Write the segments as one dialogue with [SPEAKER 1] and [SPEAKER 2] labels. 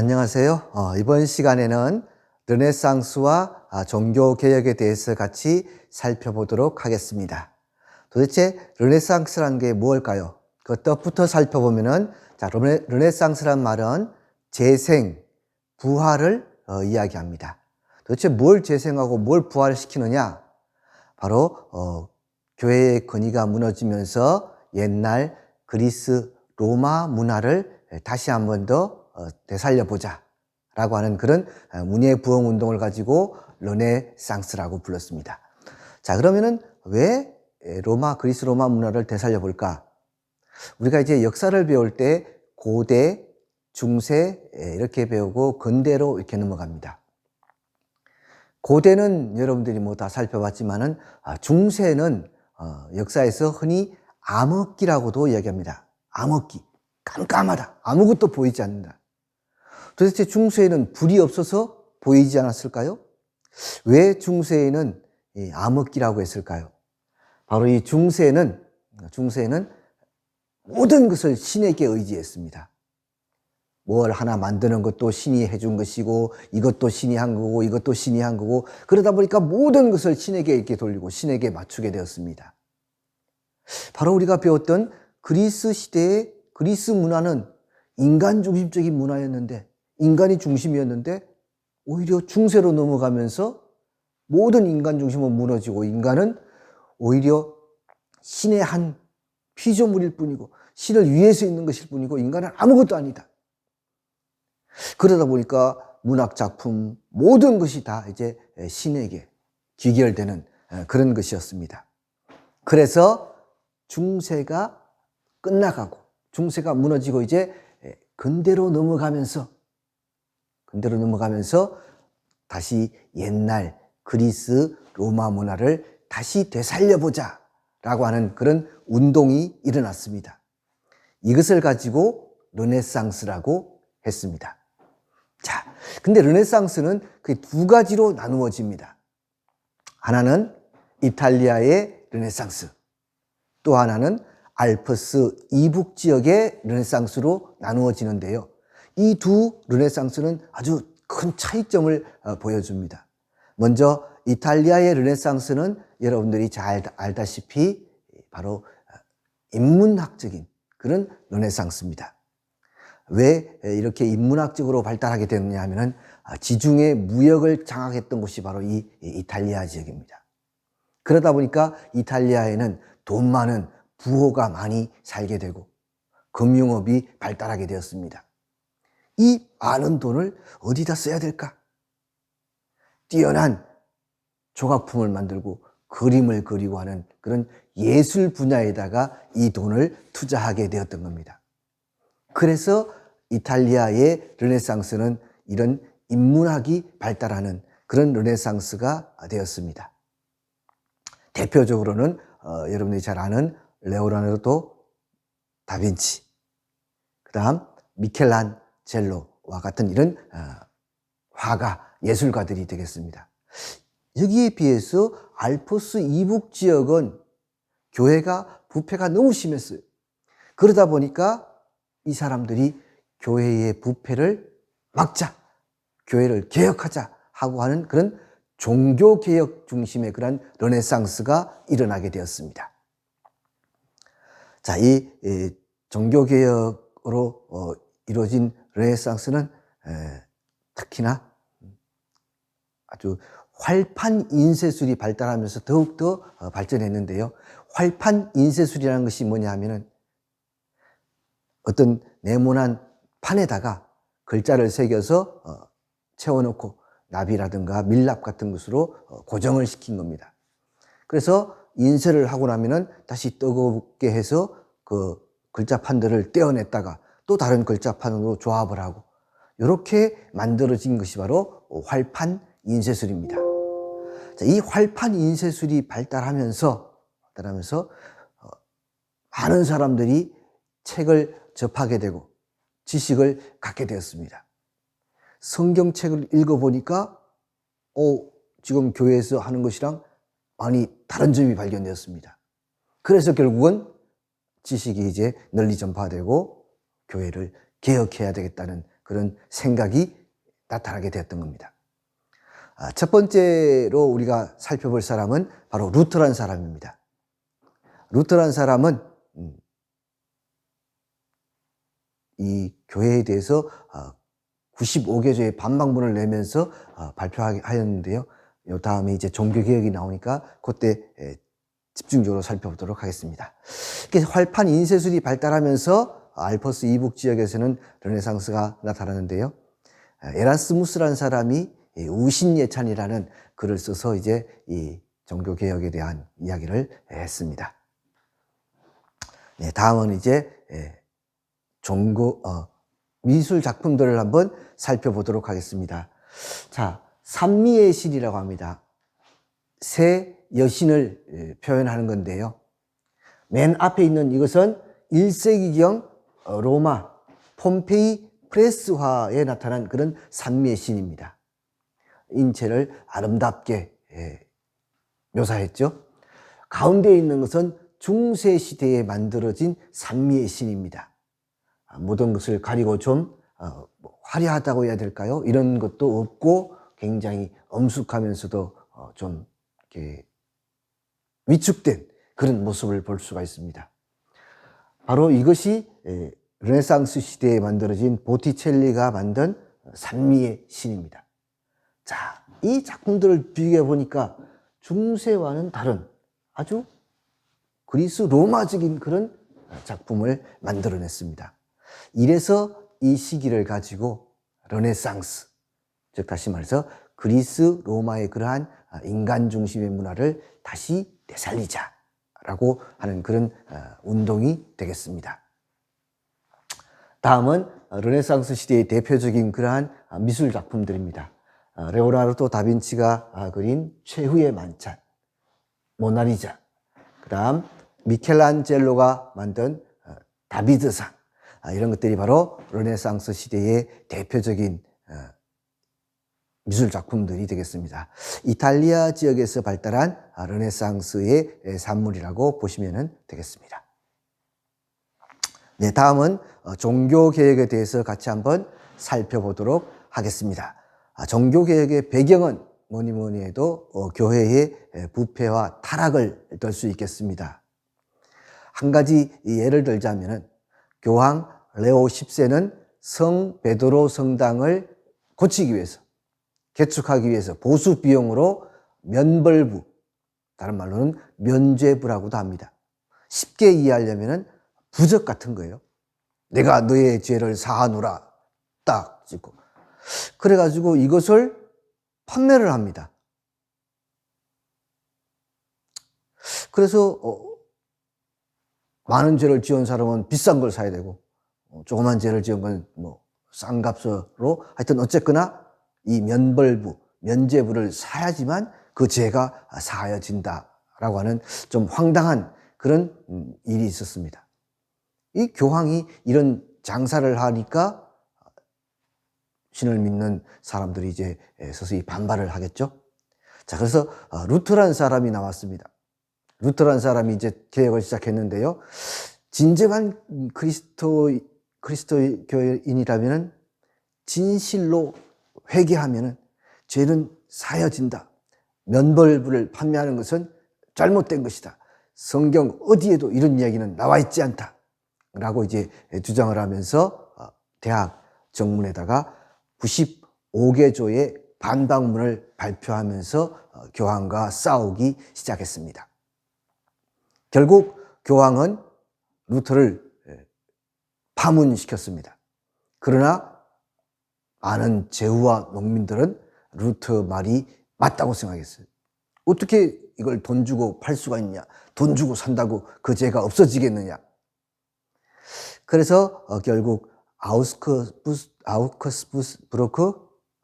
[SPEAKER 1] 안녕하세요. 이번 시간에는 르네상스와 종교개혁에 대해서 같이 살펴보도록 하겠습니다. 도대체 르네상스라는 게 무엇일까요? 그 뜻부터 살펴보면은, 르네상스란 말은 재생, 부활을 이야기합니다. 도대체 뭘 재생하고 뭘 부활시키느냐? 바로 교회의 권위가 무너지면서 옛날 그리스 로마 문화를 다시 한 번 더 되살려보자 라고 하는 그런 문예 부흥 운동을 가지고 르네상스라고 불렀습니다. 자, 그러면은 왜 그리스 로마 문화를 되살려볼까? 우리가 이제 역사를 배울 때 고대, 중세 이렇게 배우고 근대로 이렇게 넘어갑니다. 고대는 여러분들이 뭐 다 살펴봤지만은 중세는 역사에서 흔히 암흑기라고도 이야기합니다. 암흑기, 깜깜하다, 아무것도 보이지 않는다. 도대체 중세에는 불이 없어서 보이지 않았을까요? 왜 중세에는 암흑기라고 했을까요? 바로 이 중세는 모든 것을 신에게 의지했습니다. 뭘 하나 만드는 것도 신이 해준 것이고, 이것도 신이 한 거고, 이것도 신이 한 거고, 그러다 보니까 모든 것을 신에게 이렇게 돌리고 신에게 맞추게 되었습니다. 바로 우리가 배웠던 그리스 시대의 그리스 문화는 인간 중심적인 문화였는데, 인간이 중심이었는데, 오히려 중세로 넘어가면서 모든 인간 중심은 무너지고, 인간은 오히려 신의 한 피조물일 뿐이고, 신을 위해서 있는 것일 뿐이고, 인간은 아무것도 아니다. 그러다 보니까 문학 작품 모든 것이 다 이제 신에게 귀결되는 그런 것이었습니다. 그래서 중세가 끝나가고 중세가 무너지고 이제 근대로 넘어가면서 다시 옛날 그리스 로마 문화를 다시 되살려보자 라고 하는 그런 운동이 일어났습니다. 이것을 가지고 르네상스라고 했습니다. 자, 근데 르네상스는 그 두 가지로 나누어집니다. 하나는 이탈리아의 르네상스, 또 하나는 알프스 이북 지역의 르네상스로 나누어지는데요. 이 두 르네상스는 아주 큰 차이점을 보여줍니다. 먼저 이탈리아의 르네상스는 여러분들이 잘 알다시피 바로 인문학적인 그런 르네상스입니다. 왜 이렇게 인문학적으로 발달하게 됐느냐 하면은 지중해 무역을 장악했던 곳이 바로 이 이탈리아 지역입니다. 그러다 보니까 이탈리아에는 돈 많은 부호가 많이 살게 되고 금융업이 발달하게 되었습니다. 이 많은 돈을 어디다 써야 될까? 뛰어난 조각품을 만들고 그림을 그리고 하는 그런 예술 분야에다가 이 돈을 투자하게 되었던 겁니다. 그래서 이탈리아의 르네상스는 이런 인문학이 발달하는 그런 르네상스가 되었습니다. 대표적으로는 여러분들이 잘 아는 레오나르도 다빈치, 그 다음 미켈란젤로와 같은 이런 화가, 예술가들이 되겠습니다. 여기에 비해서 알프스 이북 지역은 교회가 부패가 너무 심했어요. 그러다 보니까 이 사람들이 교회의 부패를 막자, 교회를 개혁하자 하고 하는 그런 종교개혁 중심의 그런 르네상스가 일어나게 되었습니다. 자, 이 종교개혁으로 이루어진 르네상스는 특히나 아주 활판 인쇄술이 발달하면서 더욱더 발전했는데요. 활판 인쇄술이라는 것이 뭐냐 하면은 어떤 네모난 판에다가 글자를 새겨서 채워놓고 나비라든가 밀랍 같은 것으로 고정을 시킨 겁니다. 그래서 인쇄를 하고 나면은 다시 뜨겁게 해서 그 글자판들을 떼어냈다가 또 다른 글자판으로 조합을 하고 이렇게 만들어진 것이 바로 활판 인쇄술입니다. 자, 이 활판 인쇄술이 발달하면서 많은 사람들이 책을 접하게 되고 지식을 갖게 되었습니다. 성경책을 읽어보니까 지금 교회에서 하는 것이랑 많이 다른 점이 발견되었습니다. 그래서 결국은 지식이 이제 널리 전파되고 교회를 개혁해야 되겠다는 그런 생각이 나타나게 되었던 겁니다. 첫 번째로 우리가 살펴볼 사람은 바로 루터라는 사람입니다. 루터라는 사람은 이 교회에 대해서 95개조의 반박문을 내면서 발표하였는데요. 이 다음에 이제 종교개혁이 나오니까 그때 집중적으로 살펴보도록 하겠습니다. 활판 인쇄술이 발달하면서 알프스 이북 지역에서는 르네상스가 나타나는데요. 에라스무스라는 사람이 우신예찬이라는 글을 써서 이제 이 종교개혁에 대한 이야기를 했습니다. 네, 다음은 이제 미술 작품들을 한번 살펴보도록 하겠습니다. 자, 산미의 신이라고 합니다. 새 여신을 표현하는 건데요. 맨 앞에 있는 이것은 1세기경 로마 폼페이 프레스화에 나타난 그런 산미의 신입니다. 인체를 아름답게 묘사했죠. 가운데 있는 것은 중세 시대에 만들어진 산미의 신입니다. 모든 것을 가리고 좀 화려하다고 해야 될까요? 이런 것도 없고 굉장히 엄숙하면서도 좀 이렇게 위축된 그런 모습을 볼 수가 있습니다. 바로 이것이 르네상스 시대에 만들어진 보티첼리가 만든 산미의 신입니다. 자, 이 작품들을 비교해 보니까 중세와는 다른 아주 그리스 로마적인 그런 작품을 만들어냈습니다. 이래서 이 시기를 가지고 르네상스, 즉 다시 말해서 그리스 로마의 그러한 인간 중심의 문화를 다시 되살리자라고 하는 그런 운동이 되겠습니다. 다음은 르네상스 시대의 대표적인 그러한 미술 작품들입니다. 레오나르도 다빈치가 그린 최후의 만찬, 모나리자, 그 다음 미켈란젤로가 만든 다비드상, 이런 것들이 바로 르네상스 시대의 대표적인 미술 작품들이 되겠습니다. 이탈리아 지역에서 발달한 르네상스의 산물이라고 보시면 되겠습니다. 네, 다음은 종교개혁에 대해서 같이 한번 살펴보도록 하겠습니다. 종교개혁의 배경은 뭐니 해도 교회의 부패와 타락을 들 수 있겠습니다. 한 가지 예를 들자면은 교황 레오 10세는 성 베드로 성당을 고치기 위해서, 개축하기 위해서 보수 비용으로 면벌부, 다른 말로는 면죄부라고도 합니다. 쉽게 이해하려면은 부적 같은 거예요. 내가 너의 죄를 사하노라 딱 찍고, 그래가지고 이것을 판매를 합니다. 그래서 많은 죄를 지은 사람은 비싼 걸 사야 되고, 조그만 죄를 지은 건 뭐 싼 값으로, 하여튼 어쨌거나 이 면벌부, 면죄부를 사야지만 그 죄가 사하여진다라고 하는 좀 황당한 그런 일이 있었습니다. 이 교황이 이런 장사를 하니까 신을 믿는 사람들이 이제 서서히 반발을 하겠죠. 자, 그래서 루터라는 사람이 나왔습니다. 루터라는 사람이 이제 개혁을 시작했는데요. 진정한 그리스도교인이라면 진실로 회개하면 죄는 사여진다. 면벌부를 판매하는 것은 잘못된 것이다. 성경 어디에도 이런 이야기는 나와 있지 않다. 라고 이제 주장을 하면서 대학 정문에다가 95개조의 반박문을 발표하면서 교황과 싸우기 시작했습니다. 결국 교황은 루터를 파문시켰습니다. 그러나 많은 제후와 농민들은 루터 말이 맞다고 생각했어요. 어떻게 이걸 돈 주고 팔 수가 있냐? 돈 주고 산다고 그 죄가 없어지겠느냐? 그래서 결국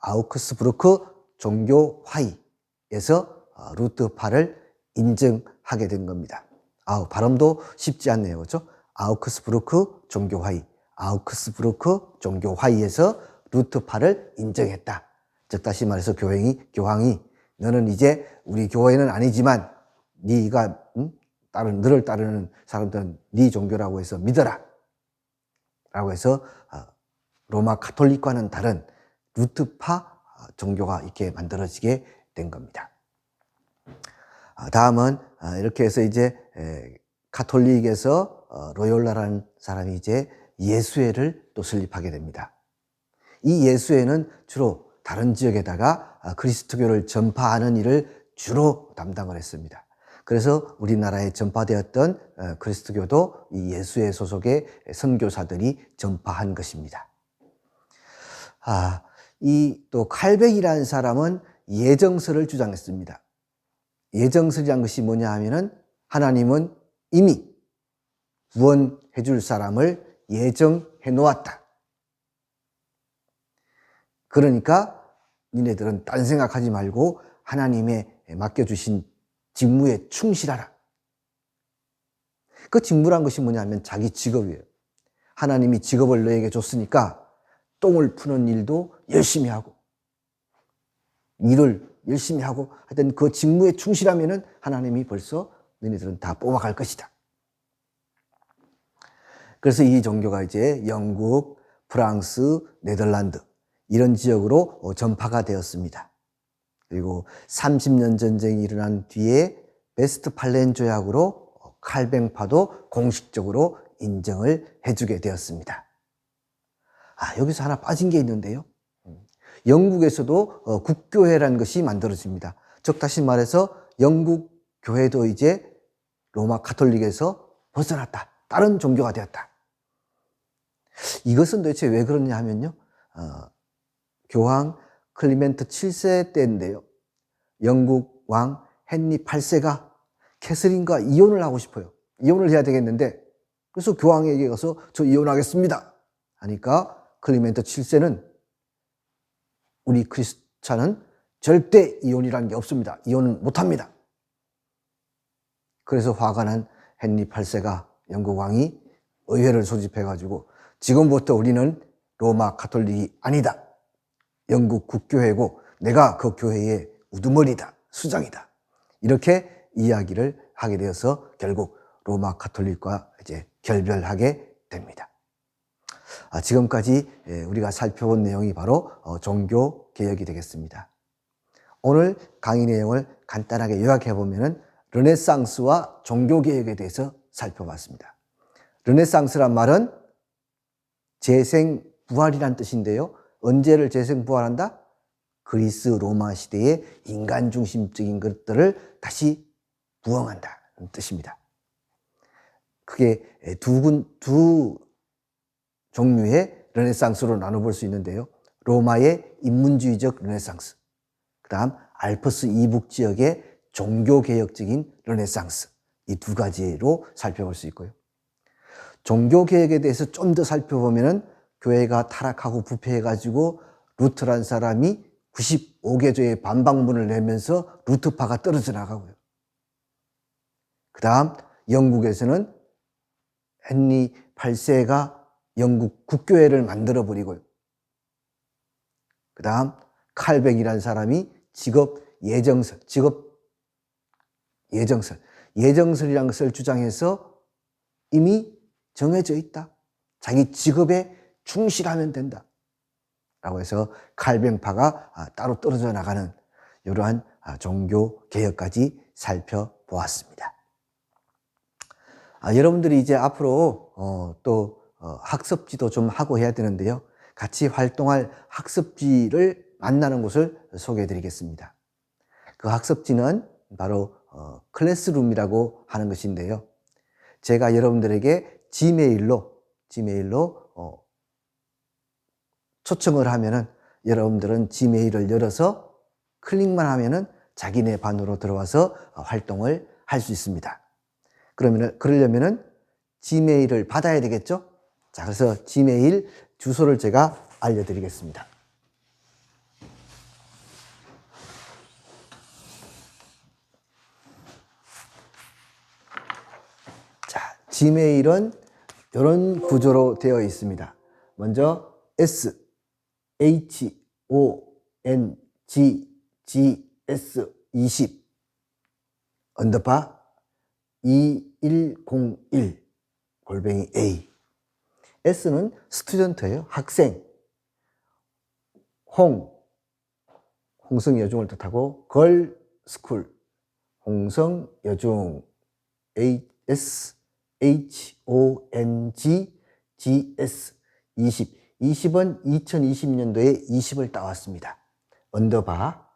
[SPEAKER 1] 아우크스부르크 종교화의에서 루터파를 인정하게 된 겁니다. 발음도 쉽지 않네요. 그렇죠? 아우크스부르크 종교화의에서 루터파를 인정했다. 즉 다시 말해서 교황이 너는 이제 우리 교회는 아니지만 네가 너를 따르는 사람들은 네 종교라고 해서 믿어라 라고 해서 로마 가톨릭과는 다른 루트파 종교가 이렇게 만들어지게 된 겁니다. 다음은 이렇게 해서 이제 가톨릭에서 로욜라라는 사람이 이제 예수회를 또 설립하게 됩니다. 이 예수회는 주로 다른 지역에다가 그리스도교를 전파하는 일을 주로 담당을 했습니다. 그래서 우리나라에 전파되었던 그리스도교도 이 예수회 소속의 선교사들이 전파한 것입니다. 이 또 칼뱅이라는 사람은 예정설을 주장했습니다. 예정설이란 것이 뭐냐 하면은 하나님은 이미 구원해 줄 사람을 예정해 놓았다. 그러니까 니네들은 딴 생각하지 말고 하나님의 맡겨주신 직무에 충실하라. 그 직무란 것이 뭐냐면 자기 직업이에요. 하나님이 직업을 너에게 줬으니까 똥을 푸는 일도 열심히 하고 일을 열심히 하고 하여튼 그 직무에 충실하면은 하나님이 벌써 너희들은 다 뽑아갈 것이다. 그래서 이 종교가 이제 영국, 프랑스, 네덜란드 이런 지역으로 전파가 되었습니다. 그리고 30년 전쟁이 일어난 뒤에 베스트팔렌 조약으로 칼뱅파도 공식적으로 인정을 해주게 되었습니다. 여기서 하나 빠진 게 있는데요. 영국에서도 국교회라는 것이 만들어집니다. 즉 다시 말해서 영국 교회도 이제 로마 가톨릭에서 벗어났다. 다른 종교가 되었다. 이것은 도대체 왜 그러냐 하면요. 교황 클리멘트 7세 때인데요. 영국 왕 헨리 8세가 캐서린과 이혼을 하고 싶어요. 이혼을 해야 되겠는데 그래서 교황에게 가서 저 이혼하겠습니다. 하니까 클리멘트 7세는 우리 크리스찬은 절대 이혼이라는 게 없습니다. 이혼은 못합니다. 그래서 화가 난 헨리 8세가 영국 왕이 의회를 소집해가지고 지금부터 우리는 로마 가톨릭이 아니다. 영국 국교회고 내가 그 교회의 우두머리다. 수장이다. 이렇게 이야기를 하게 되어서 결국 로마 가톨릭과 이제 결별하게 됩니다. 지금까지 우리가 살펴본 내용이 바로 종교 개혁이 되겠습니다. 오늘 강의 내용을 간단하게 요약해 보면은 르네상스와 종교 개혁에 대해서 살펴봤습니다. 르네상스란 말은 재생 부활이란 뜻인데요. 언제를 재생 부활한다? 그리스 로마 시대의 인간 중심적인 것들을 다시 부흥한다는 뜻입니다. 그게 두 종류의 르네상스로 나눠볼 수 있는데요. 로마의 인문주의적 르네상스, 그 다음 알프스 이북 지역의 종교개혁적인 르네상스, 이 두 가지로 살펴볼 수 있고요. 종교개혁에 대해서 좀 더 살펴보면은 교회가 타락하고 부패해가지고 루트란 사람이 95개조의 반박문을 내면서 루트파가 떨어져 나가고요. 그 다음 영국에서는 헨리 8세가 영국 국교회를 만들어버리고요. 그 다음 칼뱅이라는 사람이 예정설이라는 것을 주장해서 이미 정해져 있다. 자기 직업에 충실하면 된다. 라고 해서 칼뱅파가 따로 떨어져 나가는 이러한 종교 개혁까지 살펴보았습니다. 여러분들이 이제 앞으로 또 학습지도 좀 하고 해야 되는데요. 같이 활동할 학습지를 만나는 곳을 소개해 드리겠습니다. 그 학습지는 바로 클래스룸이라고 하는 것인데요. 제가 여러분들에게 지메일로 초청을 하면은 여러분들은 지메일을 열어서 클릭만 하면은 자기네 반으로 들어와서 활동을 할 수 있습니다. 그러려면은 지메일을 받아야 되겠죠? 자, 그래서 지메일 주소를 제가 알려드리겠습니다. 자, 지메일은 이런 구조로 되어 있습니다. 먼저 shonggs20 2101 @ A. S는 스튜던트예요. 학생. 홍성여중을 뜻하고 걸스쿨, 홍성여중, SHONG, GS 20은 2020년도에 20을 따왔습니다. 언더바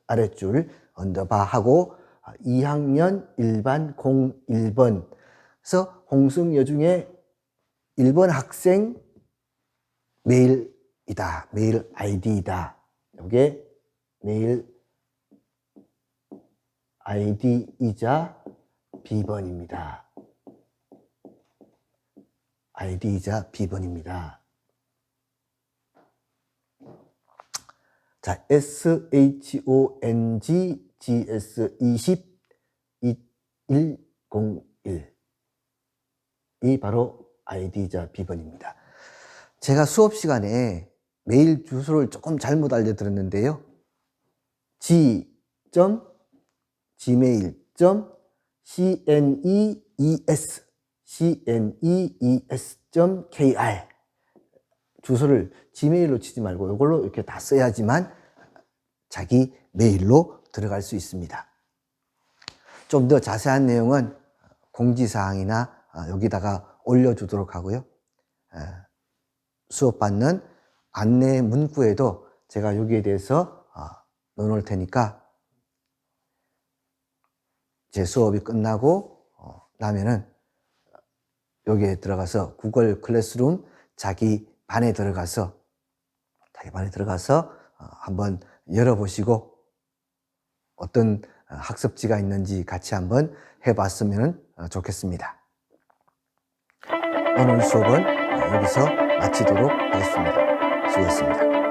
[SPEAKER 1] 아랫줄 언더바 하고 2학년 1반 01번. 그래서 홍성여중의 1번 학생 메일이다. 메일 아이디이다. 이게 메일 아이디이자 비번입니다. 아이디이자 비번입니다. 자, SHONG GS 2101. 이 바로 아이디이자 비번입니다. 제가 수업 시간에 메일 주소를 조금 잘못 알려드렸는데요. gmail.cnees.kr 주소를 지메일로 치지 말고 이걸로 이렇게 다 써야지만 자기 메일로 들어갈 수 있습니다. 좀 더 자세한 내용은 공지사항이나 여기다가 올려주도록 하고요. 수업받는 안내 문구에도 제가 여기에 대해서 넣어놓을 테니까 제 수업이 끝나고 나면은 여기에 들어가서 구글 클래스룸 자기 반에 들어가서 한번 열어보시고 어떤 학습지가 있는지 같이 한번 해봤으면 좋겠습니다. 오늘 수업은 여기서 마치도록 하겠습니다. 수고했습니다.